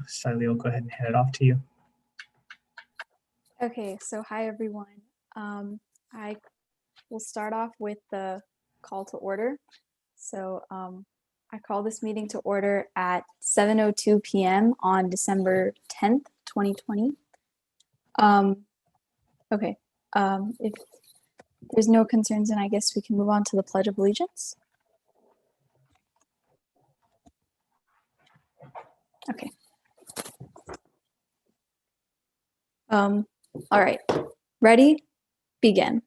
Sally will go ahead and hand it off to you. Okay, so hi everyone. I will start off with the call to order. So I call this meeting to order at 7:02 p.m. on December 10th, 2020. Okay, if there's no concerns, then I guess we can move on to the Pledge of Allegiance. Okay. All right, ready? Begin.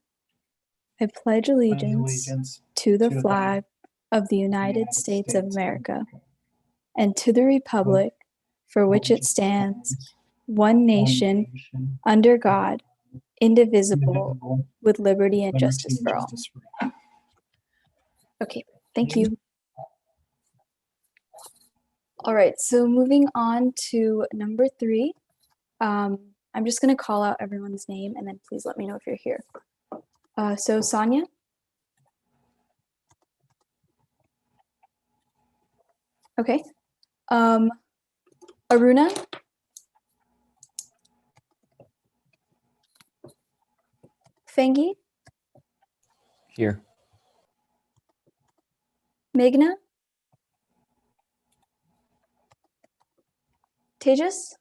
I pledge allegiance to the flag of the United States of America and to the republic for which it stands, one nation, under God, indivisible, with liberty and justice for all. Okay, thank you. All right, so moving on to number 3. I'm just going to call out everyone's name and then please let me know if you're here. So Sonia? Okay. Aruna? Fengi? Here. Meghna? Tejas?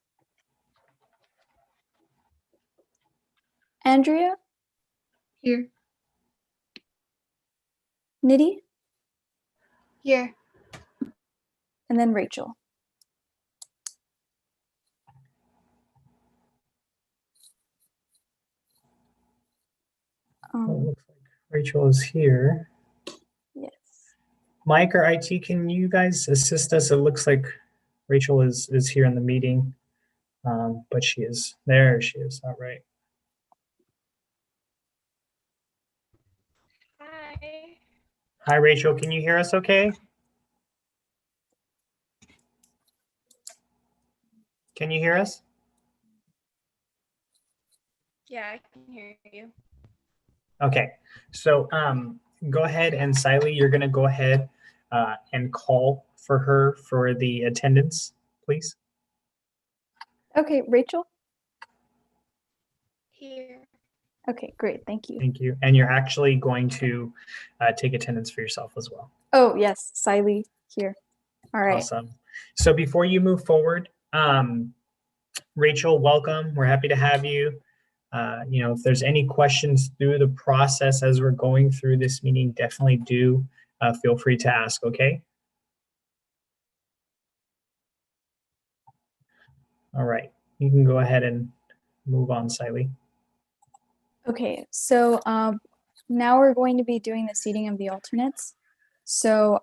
Andrea? Here. Nidhi? Here. And then Rachel. It looks like Rachel is here. Yes. Mike or IT, can you guys assist us? It looks like Rachel is here in the meeting, but she is there. She is. All right. Hi. Hi, Rachel. Can you hear us okay? Can you hear us? Yeah, I can hear you. Okay. So go ahead and Siley, you're going to go ahead and call for her for the attendance, please. Okay, Rachel? Here. Okay, great, thank you. Thank you. And you're actually going to take attendance for yourself as well. Oh, yes, Siley here. All right. Awesome. So before you move forward, Rachel, welcome. We're happy to have you. If there's any questions through the process as we're going through this meeting, definitely do feel free to ask, okay? All right, you can go ahead and move on, Siley. Okay, so now we're going to be doing the seating of the alternates. So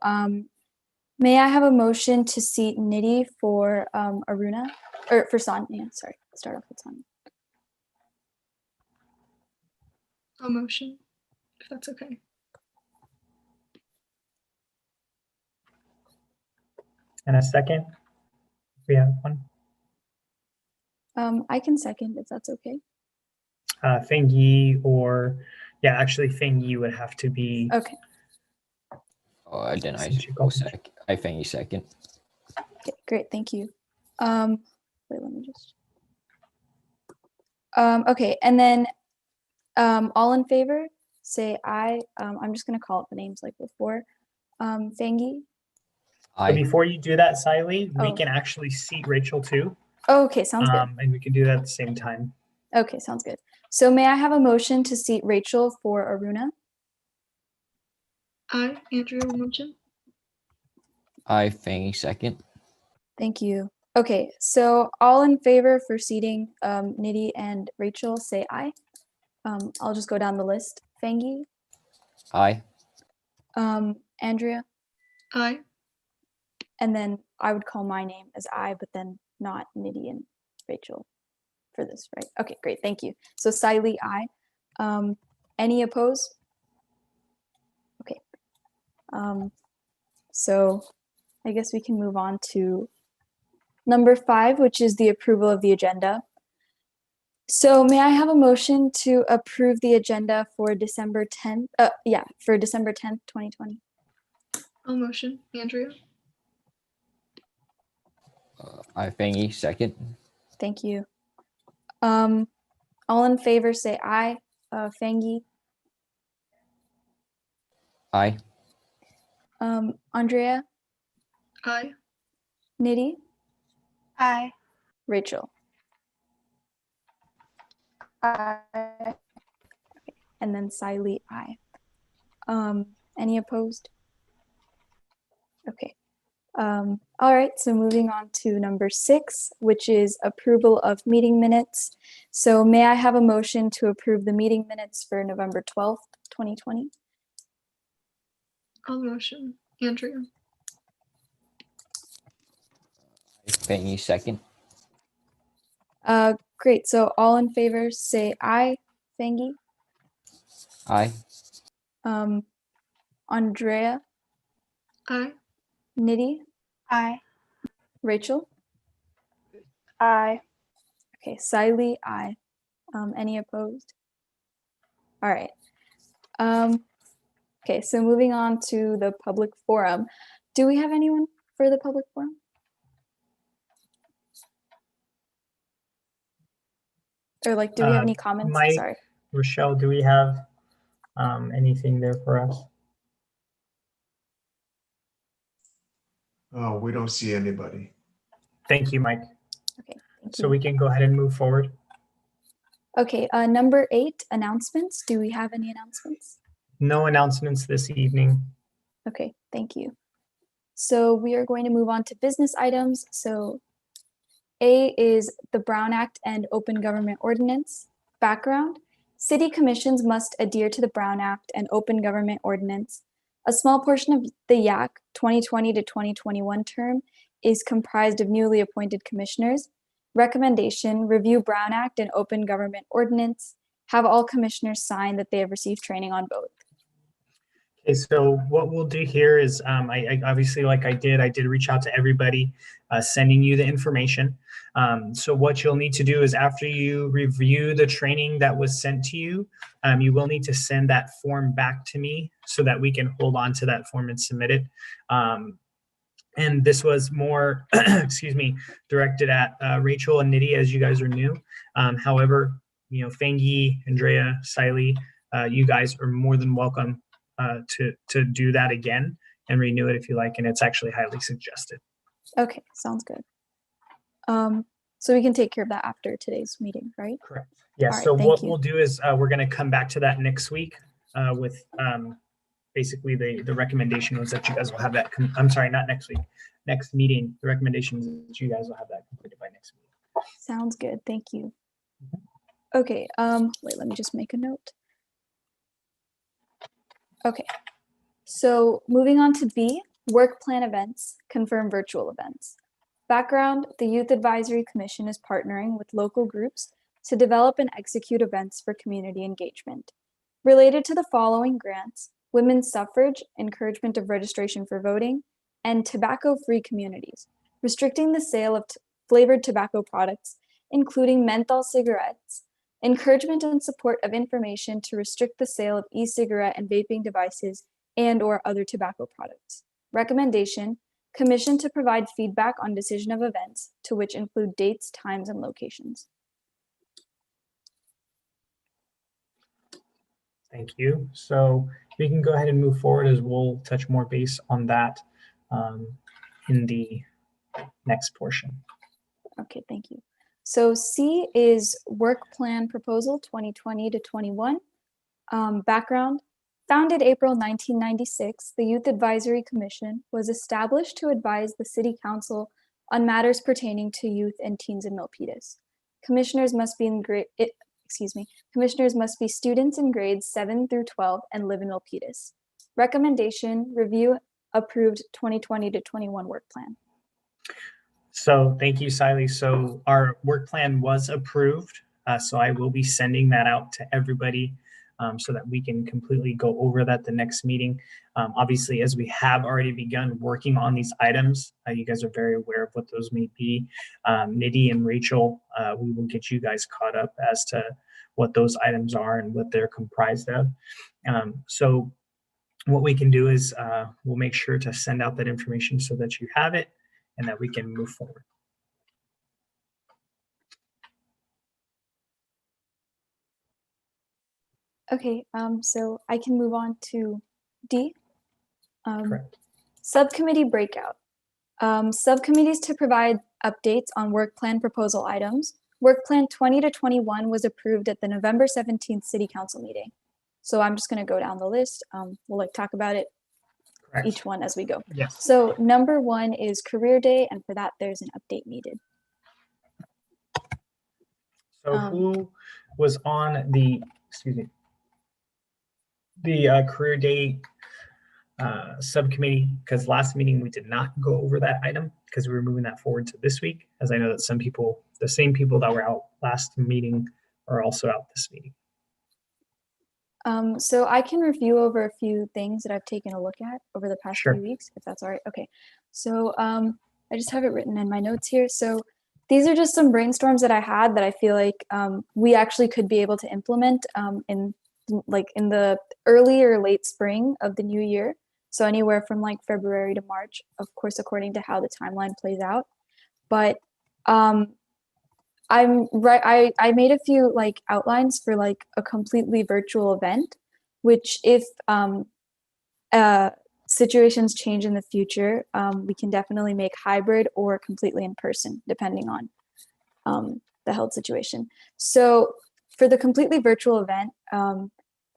may I have a motion to seat Nidhi for Aruna, or for Sonia, sorry, start off with Sonia. A motion, if that's okay. And a second, if we have one. I can second if that's okay. Feng or, yeah, actually Feng Yi would have to be. Okay. Oh, then I Since you go go. second. I think you second. Okay, great, thank you. Wait, let me just. Okay, and then all in favor, say aye. I'm just gonna call out the names like before. Fengi. So I. before you do that, Siley, we Oh. can actually seat Rachel too. Oh, okay, sounds good. And we can do that at the same time. Okay, sounds good. So may I have a motion to seat Rachel for Aruna? I, Andrea, will motion. I think second. Thank you. Okay, so all in favor for seating Nidhi and Rachel, say aye. I'll just go down the list. Fengi, I. Andrea, I. and then I would call my name as I, but then not Nidhi and Rachel for this, right? Okay, great, thank you. So Siley, aye. Any opposed? Okay. So I guess we can move on to number 5, which is the approval of the agenda. So may I have a motion to approve the agenda for December 10th? For December 10th, 2020. I'll motion. Andrea. I, Fangy, second. Thank you. All in favor say aye. Fangi, Aye. Andrea, Aye. Nidhi, Aye. Rachel, Aye. and then Siley, aye. Any opposed? Okay. All right, so moving on to number 6, which is approval of meeting minutes. So may I have a motion to approve the meeting minutes for November 12th, 2020? I'll motion. Andrea. Fangy, second. Great, so all in favor say aye. Fangi, Aye. Andrea, Aye. Nidhi, Aye. Rachel? Aye. Okay, Siley, aye. Any opposed? All right. Okay, so moving on to the public forum. Do we have anyone for the public forum? Or like, do we have any comments? Mike, Sorry. Rochelle, do we have anything there for us? Oh, we don't see anybody. Thank you, Mike. Okay, thank So you. we can go ahead and move forward. Okay, number 8, announcements. Do we have any announcements? No announcements this evening. Okay, thank you. So we are going to move on to business items. So A is the Brown Act and Open Government Ordinance. Background: city commissions must adhere to the Brown Act and Open Government Ordinance. A small portion of the YAC 2020 to 2021 term is comprised of newly appointed commissioners. Recommendation: review Brown Act and Open Government Ordinance. Have all commissioners sign that they have received training on both. Okay, so what we'll do here is, I obviously, like I did reach out to everybody, sending you the information. So what you'll need to do is, after you review the training that was sent to you, you will need to send that form back to me so that we can hold on to that form and submit it. And this was more, excuse me, directed at Rachel and Nidhi, as you guys are new. However, you know, Fangi, Andrea, Siley, you guys are more than welcome to do that again and renew it if you like, and it's actually highly suggested. Okay, sounds good. So we can take care of that after today's meeting, right? Correct. Yeah, All right, so thank what you. we'll do is we're going to come back to that next week with basically the recommendation was that you guys will have that, I'm sorry, not next week, next meeting. The recommendation is that you guys will have that completed by next week. Sounds good, thank you. Okay, wait, let me just make a note. Okay, so moving on to B, work plan events, confirm virtual events. Background: the Youth Advisory Commission is partnering with local groups to develop and execute events for community engagement. Related to the following grants: women's suffrage, encouragement of registration for voting, and tobacco-free communities, restricting the sale of flavored tobacco products, including menthol cigarettes, encouragement and support of information to restrict the sale of e-cigarette and vaping devices and/or other tobacco products. Recommendation: commission to provide feedback on decision of events, to which include dates, times, and locations. Thank you. So we can go ahead and move forward, as we'll touch more base on that in the next portion. Okay, thank you. So C is work plan proposal 2020 to 21. Background: founded April 1996, the Youth Advisory Commission was established to advise the City Council on matters pertaining to youth and teens in Milpitas. Commissioners must be Commissioners must be students in grades 7 through 12 and live in Milpitas. Recommendation: review approved 2020 to 21 work plan. So thank you, Siley. So our work plan was approved. So I will be sending that out to everybody so that we can completely go over that the next meeting. Obviously, as we have already begun working on these items, you guys are very aware of what those may be. Nidhi and Rachel, we will get you guys caught up as to what those items are and what they're comprised of. So what we can do is we'll make sure to send out that information so that you have it and that we can move forward. Okay, so I can move on to D. Correct. Subcommittee breakout. Subcommittees to provide updates on work plan proposal items. Work plan 20 to 21 was approved at the November 17th City Council meeting. So I'm just going to go down the list. We'll talk about it Correct. each one as we go. Yes. So number 1 is career day, and for that there's an update needed. So who was on the, career day subcommittee? Because last meeting we did not go over that item because we were moving that forward to this week, as I know that some people, the same people that were out last meeting, are also out this meeting. So I can review over a few things that I've taken a look at over the past Sure. few weeks, if that's all right. Okay. So I just have it written in my notes here. So these are just some brainstorms that I had that I feel like we actually could be able to implement in the early or late spring of the new year. So anywhere from like February to March, of course, according to how the timeline plays out. But I made a few like outlines for like a completely virtual event, which if situations change in the future, we can definitely make hybrid or completely in person, depending on the health situation. So for the completely virtual event,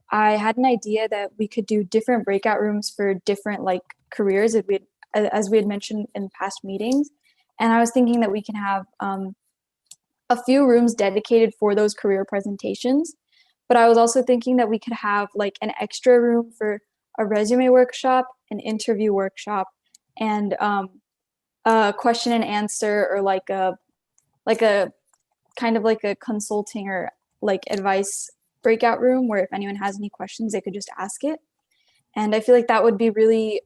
I had an idea that we could do different breakout rooms for different like careers as we had mentioned in past meetings. And I was thinking that we can have a few rooms dedicated for those career presentations. But I was also thinking that we could have like an extra room for a resume workshop, an interview workshop, and a question and answer, or like a kind of like a consulting or like advice breakout room where if anyone has any questions, they could just ask it. And I feel like that would be really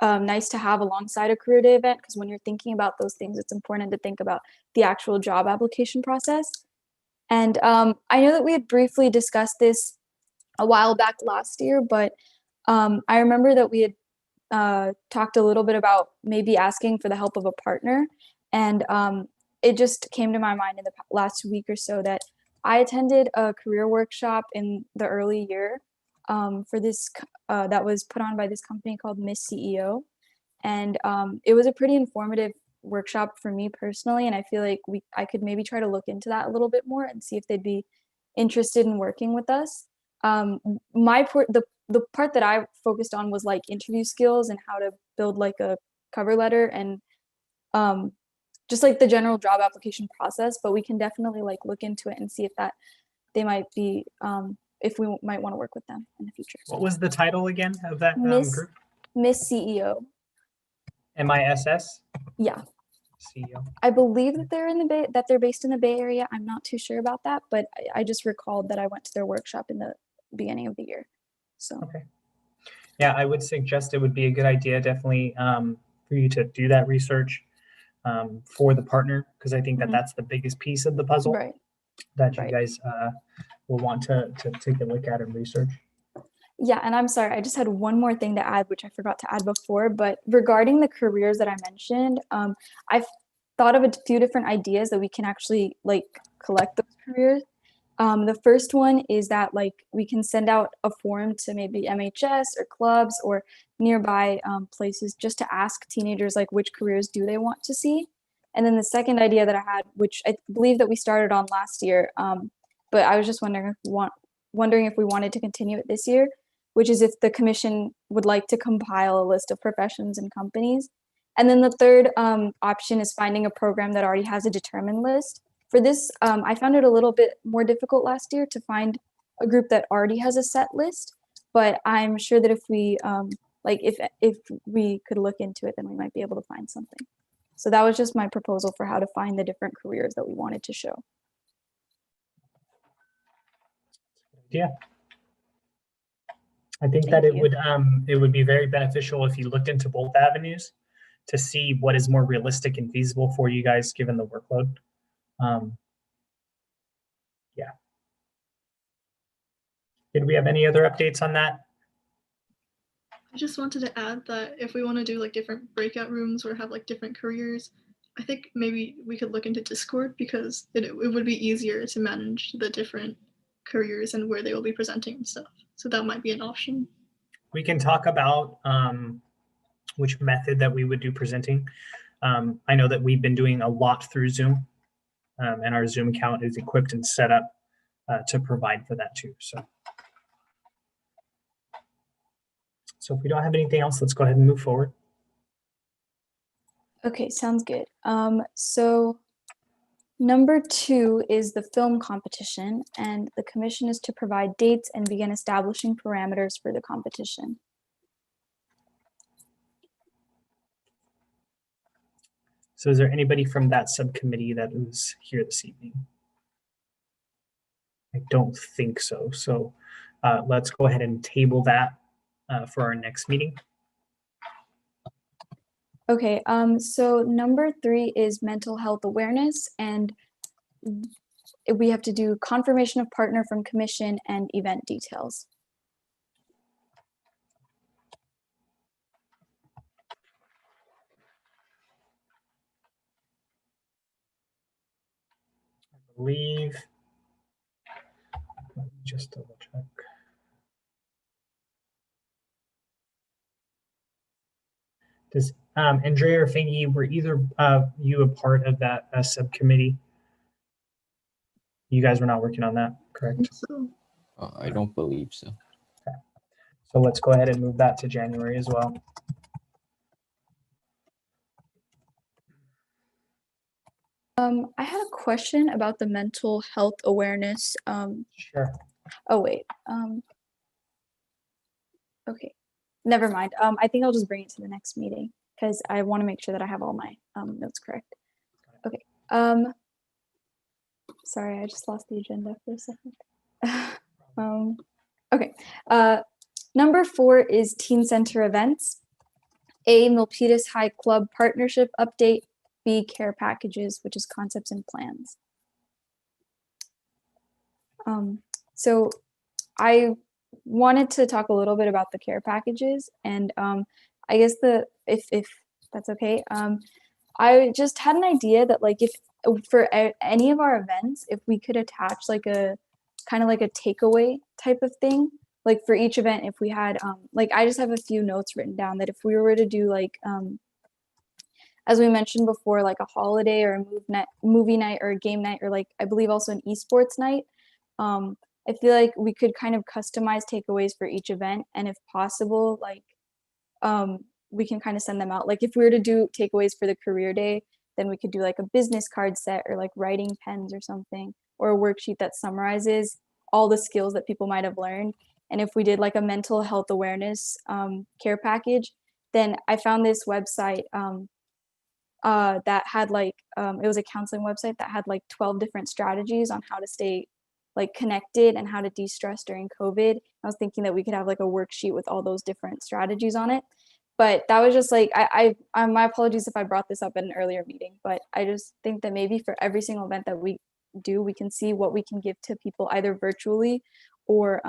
nice to have alongside a career day event, because when you're thinking about those things, it's important to think about the actual job application process. And I know that we had briefly discussed this a while back last year, but I remember that we had talked a little bit about maybe asking for the help of a partner. And it just came to my mind in the last week or so that I attended a career workshop in the early year for this that was put on by this company called Miss CEO. And it was a pretty informative workshop for me personally. And I feel like I could maybe try to look into that a little bit more and see if they'd be interested in working with us. The part that I focused on was like interview skills and how to build like a cover letter and just like the general job application process. But we can definitely like look into it and see if that they might be if we might want to work with them in the future. What was the title again of that group? Miss CEO. MISS? Yeah. CEO. I believe that they're based in the Bay Area. I'm not too sure about that, but I just recalled that I went to their workshop in the beginning of the year. So okay. Yeah, I would suggest it would be a good idea definitely for you to do that research for the partner, because I think that that's the biggest piece of the puzzle that you guys will want to take a look at and research. Yeah, and I'm sorry, I just had one more thing to add, which I forgot to add before, but regarding the careers that I mentioned, I've thought of a few different ideas that we can actually like collect those careers. The first one is that like we can send out a form to maybe MHS or clubs or nearby places just to ask teenagers like which careers do they want to see. And then the second idea that I had, which I believe that we started on last year, but I was just wondering if we wanted to continue it this year, which is if the commission would like to compile a list of professions and companies. And then the third option is finding a program that already has a determined list. For this, I found it a little bit more difficult last year to find a group that already has a set list, but I'm sure that if we if we could look into it, then we might be able to find something. So that was just my proposal for how to find the different careers that we wanted to show. Yeah. I think that it would be very beneficial if you looked into both avenues to see what is more realistic and feasible for you guys given the workload. Yeah. Did we have any other updates on that? I just wanted to add that if we want to do like different breakout rooms or have like different careers, I think maybe we could look into Discord, because it would be easier to manage the different careers and where they will be presenting and stuff. So that might be an option. We can talk about which method that we would do presenting. I know that we've been doing a lot through Zoom, and our Zoom account is equipped and set up to provide for that too. So if we don't have anything else, let's go ahead and move forward. Okay, sounds good. So number 2 is the film competition, and the commission is to provide dates and begin establishing parameters for the competition. So is there anybody from that subcommittee that is here this evening? I don't think so. So let's go ahead and table that for our next meeting. Okay, so number 3 is mental health awareness, and we have to do confirmation of partner from commission and event details. I believe, let me just double check. Does Andrea or Fengi, were either you a part of that subcommittee? You guys were not working on that, correct? So I don't believe so. So let's go ahead and move that to January as well. I had a question about the mental health awareness. Sure. Oh wait, okay, never mind. I think I'll just bring it to the next meeting because I want to make sure that I have all my notes correct. Okay. Sorry, I just lost the agenda for a second. Okay. Number 4 is Teen Center events. A, Milpitas High Club partnership update. B, care packages, which is concepts and plans. So I wanted to talk a little bit about the care packages, and I guess if that's okay, I just had an idea that like if for any of our events, if we could attach like a kind of like a takeaway type of thing, like for each event, if we had like I just have a few notes written down that if we were to do like as we mentioned before, like a holiday or a movie night or a game night, or like I believe also an esports night, I feel like we could kind of customize takeaways for each event, and if possible, like we can kind of send them out. Like if we were to do takeaways for the career day, then we could do like a business card set or like writing pens or something, or a worksheet that summarizes all the skills that people might have learned. And if we did like a mental health awareness care package, then I found this website that had like, it was a counseling website that had like 12 different strategies on how to stay like connected and how to de-stress during COVID. I was thinking that we could have like a worksheet with all those different strategies on it. But that was just like, my apologies if I brought this up at an earlier meeting, but I just think that maybe for every single event that we do, we can see what we can give to people either virtually or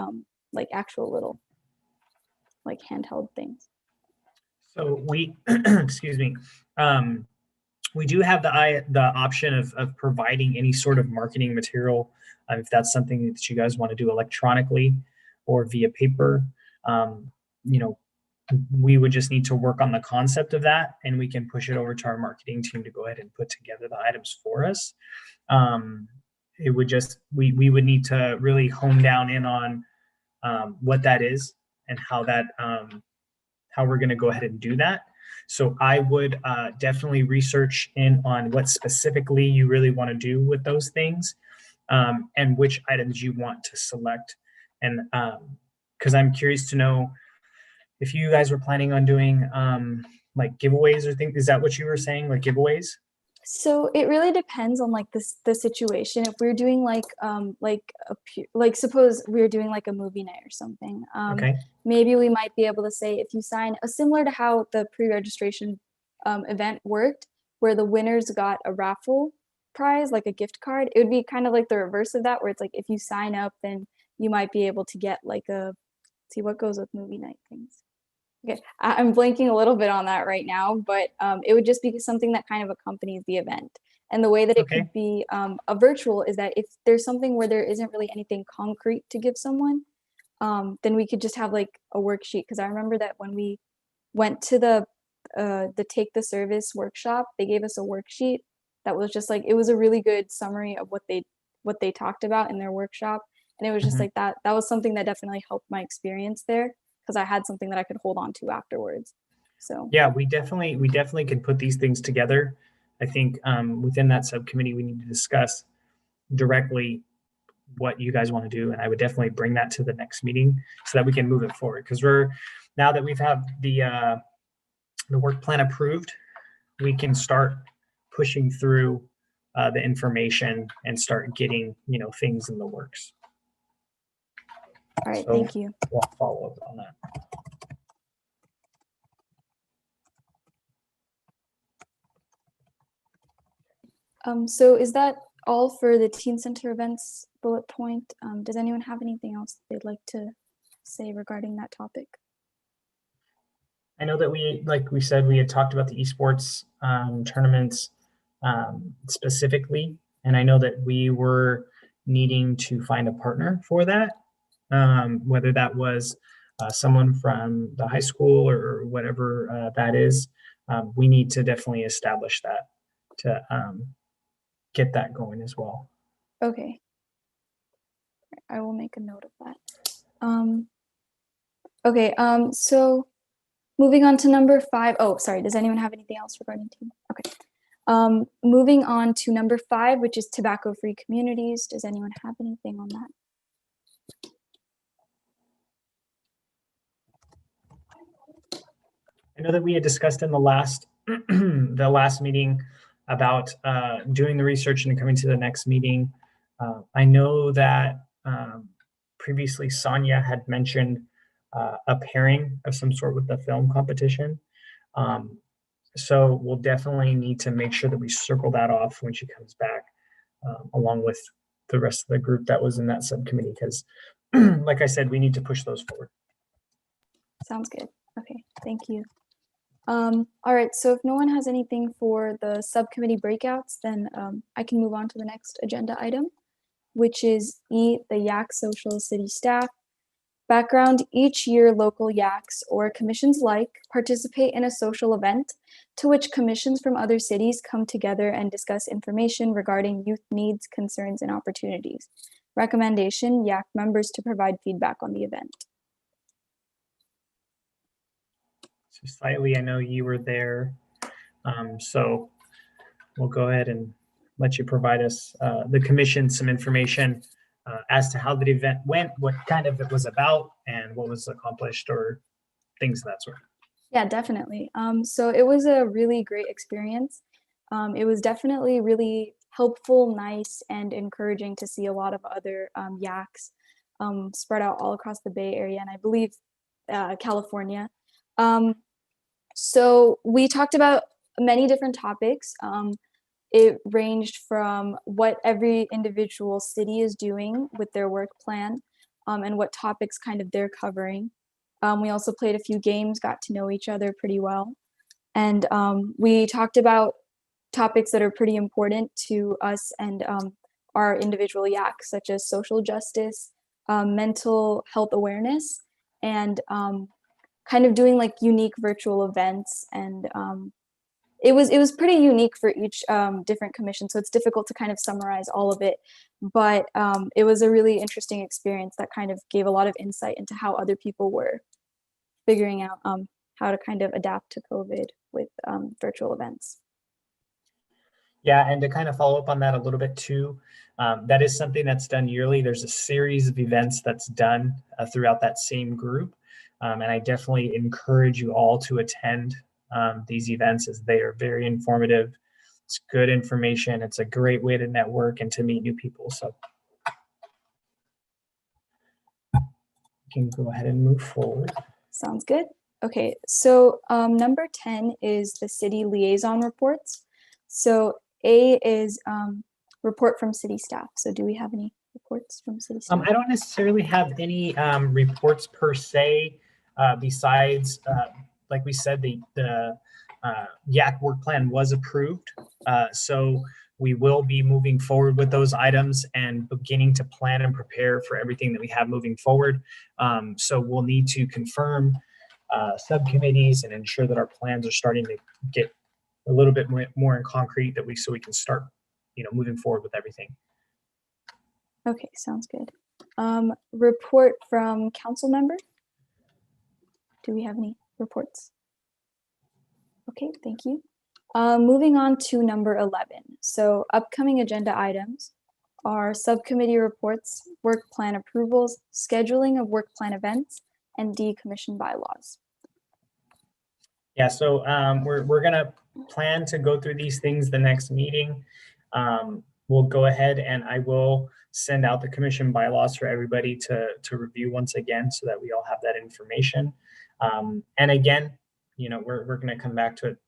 like actual little like handheld things. So we, excuse me, we do have the option of providing any sort of marketing material if that's something that you guys want to do electronically or via paper. You know, we would just need to work on the concept of that, and we can push it over to our marketing team to go ahead and put together the items for us. It would just, we would need to really hone down in on what that is and how that, how we're going to go ahead and do that. So I would definitely research in on what specifically you really want to do with those things, and which items you want to select. And because I'm curious to know if you guys were planning on doing like giveaways or things. Is that what you were saying, like giveaways? So it really depends on like the situation. If we're doing like suppose we're doing like a movie night or something, Okay. maybe we might be able to say if you sign similar to how the pre-registration event worked, where the winners got a raffle prize, like a gift card. It would be kind of like the reverse of that, where it's like if you sign up, then you might be able to get like see what goes with movie night things. Okay, I'm blanking a little bit on that right now, but it would just be something that kind of accompanies the event. And the way that it Okay. could be a virtual is that if there's something where there isn't really anything concrete to give someone, then we could just have like a worksheet. Because I remember that when we went to the Take the Service workshop, they gave us a worksheet that was just like, it was a really good summary of what they talked about in their workshop. And it was just Mhm. like that was something that definitely helped my experience there, because I had something that I could hold on to afterwards. So Yeah, we definitely can put these things together. I think within that subcommittee, we need to discuss directly what you guys want to do, and I would definitely bring that to the next meeting so that we can move it forward. Because now that we've had the work plan approved, we can start pushing through the information and start getting things in the works. all right, So thank you. we'll follow up on that. So is that all for the Teen Center events bullet point? Does anyone have anything else they'd like to say regarding that topic? I know that like we said, we had talked about the esports tournaments specifically, and I know that we were needing to find a partner for that, whether that was someone from the high school or whatever that is. We need to definitely establish that to get that going as well. Okay. I will make a note of that. Okay, so moving on to number 5. Oh, sorry, does anyone have anything else regarding team? Okay. Moving on to number 5, which is tobacco-free communities. Does anyone have anything on that? I know that we had discussed in the last the last meeting about doing the research and coming to the next meeting. I know that previously Sonia had mentioned a pairing of some sort with the film competition. So we'll definitely need to make sure that we circle that off when she comes back, along with the rest of the group that was in that subcommittee, because like I said, we need to push those forward. Sounds good. Okay, thank you. All right, so if no one has anything for the subcommittee breakouts, then I can move on to the next agenda item, which is E, the YAC Social City Staff. Background: each year local YACs or commissions like participate in a social event to which commissions from other cities come together and discuss information regarding youth needs, concerns, and opportunities. Recommendation: YAC members to provide feedback on the event. So slightly, I know you were there, so we'll go ahead and let you provide us, the commission, some information as to how the event went, what kind of it was about, and what was accomplished, or things of that sort. Yeah, definitely. So it was a really great experience. It was definitely really helpful, nice, and encouraging to see a lot of other YACs spread out all across the Bay Area, and I believe California. So we talked about many different topics. It ranged from what every individual city is doing with their work plan and what topics kind of they're covering. We also played a few games, got to know each other pretty well. And we talked about topics that are pretty important to us and our individual YACs, such as social justice, mental health awareness, and kind of doing like unique virtual events. And it was pretty unique for each different commission, so it's difficult to kind of summarize all of it, but it was a really interesting experience that kind of gave a lot of insight into how other people were figuring out how to kind of adapt to COVID with virtual events. Yeah, and to kind of follow up on that a little bit too, that is something that's done yearly. There's a series of events that's done throughout that same group, and I definitely encourage you all to attend these events, as they are very informative. It's good information. It's a great way to network and to meet new people. So you can go ahead and move forward. Sounds good. Okay, so number 10 is the city liaison reports. So A is report from city staff. So do we have any reports from city staff? I don't necessarily have any reports per se, besides, like we said, the YAC work plan was approved. So we will be moving forward with those items and beginning to plan and prepare for everything that we have moving forward. So we'll need to confirm subcommittees and ensure that our plans are starting to get a little bit more in concrete so we can start, moving forward with everything. Okay, sounds good. Report from council member. Do we have any reports? Okay, thank you. Moving on to number 11. So upcoming agenda items are subcommittee reports, work plan approvals, scheduling of work plan events, and decommission bylaws. Yeah, so we're gonna plan to go through these things the next meeting. We'll go ahead and I will send out the commission bylaws for everybody to review once again so that we all have that information. And again, we're gonna come back to it,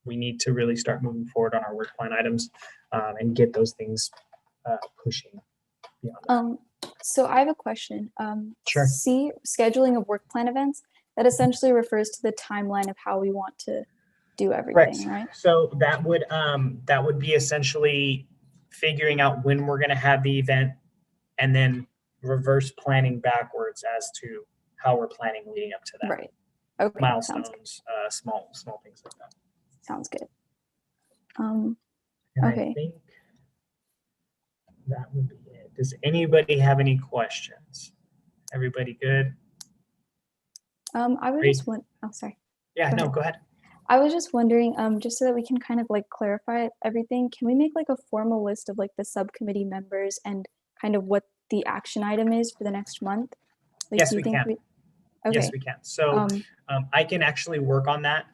we need to really start moving forward on our work plan items and get those things pushing beyond that. So I have a question. Sure. See, scheduling of work plan events, that essentially refers to the timeline of how we want to do everything, right? So that would be essentially figuring out when we're going to have the event and then reverse planning backwards as to how we're planning leading up to that. Right. Okay. Milestones, small things like that. Sounds good. And Okay. I think that would be it. Does anybody have any questions? Everybody good? I was Great. just sorry. Yeah, Go no, ahead. go ahead. I was just wondering, just so that we can kind of like clarify everything, can we make like a formal list of like the subcommittee members and kind of what the action item is for the next month? Like, Yes, do you we think can. Okay. Yes, we can. So I can actually work on that,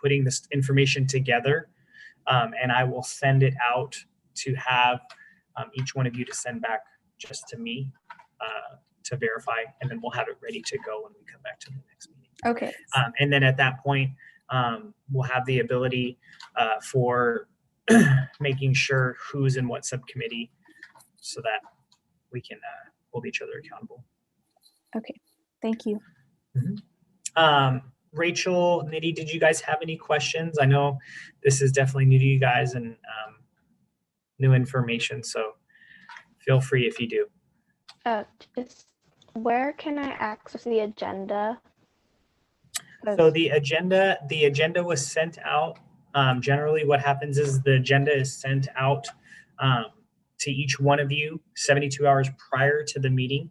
putting this information together, and I will send it out to have each one of you to send back just to me to verify, and then we'll have it ready to go when we come back to the next meeting. Okay. And then at that point, we'll have the ability for making sure who's in what subcommittee so that we can hold each other accountable. Okay. Thank you. Rachel, Nidhi, did you guys have any questions? I know this is definitely new to you guys and new information, so feel free if you do. Where can I access the agenda? So the agenda was sent out. Generally what happens is the agenda is sent out to each one of you 72 hours prior to the meeting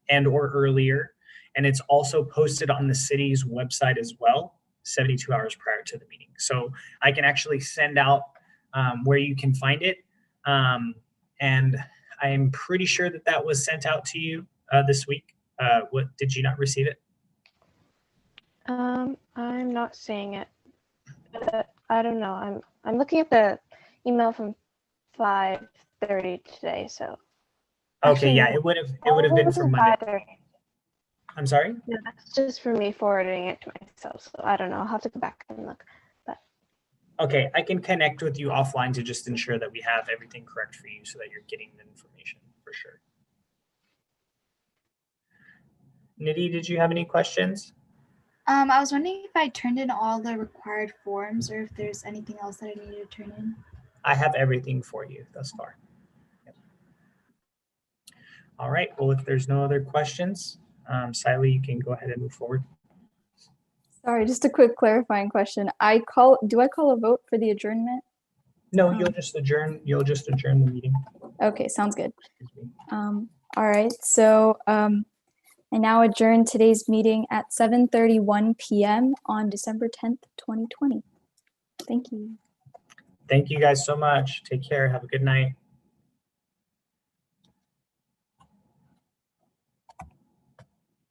and or earlier. And it's also posted on the city's website as well, 72 hours prior to the meeting. So I can actually send out where you can find it. And I'm pretty sure that was sent out to you this week. Did you not receive it? I'm not seeing it. I don't know. I'm looking at the email from 5:30 today. So. Okay, Actually, yeah, it would have been from Monday. 5:30. I'm sorry? No, that's just for me forwarding it to myself. So I don't know. I'll have to go back and look. But Okay, I can connect with you offline to just ensure that we have everything correct for you so that you're getting the information for sure. Nidhi, did you have any questions? I was wondering if I turned in all the required forms or if there's anything else that I needed to turn in. I have everything for you thus far. Yep. All right, well, if there's no other questions, Siley, you can go ahead and move forward. Sorry, just a quick clarifying question. Do I call a vote for the adjournment? No, you'll just adjourn the meeting. Okay, sounds good. All right, so I now adjourn today's meeting at 7:31 p.m. on December 10th, 2020. Thank you. Thank you guys so much. Take care. Have a good night.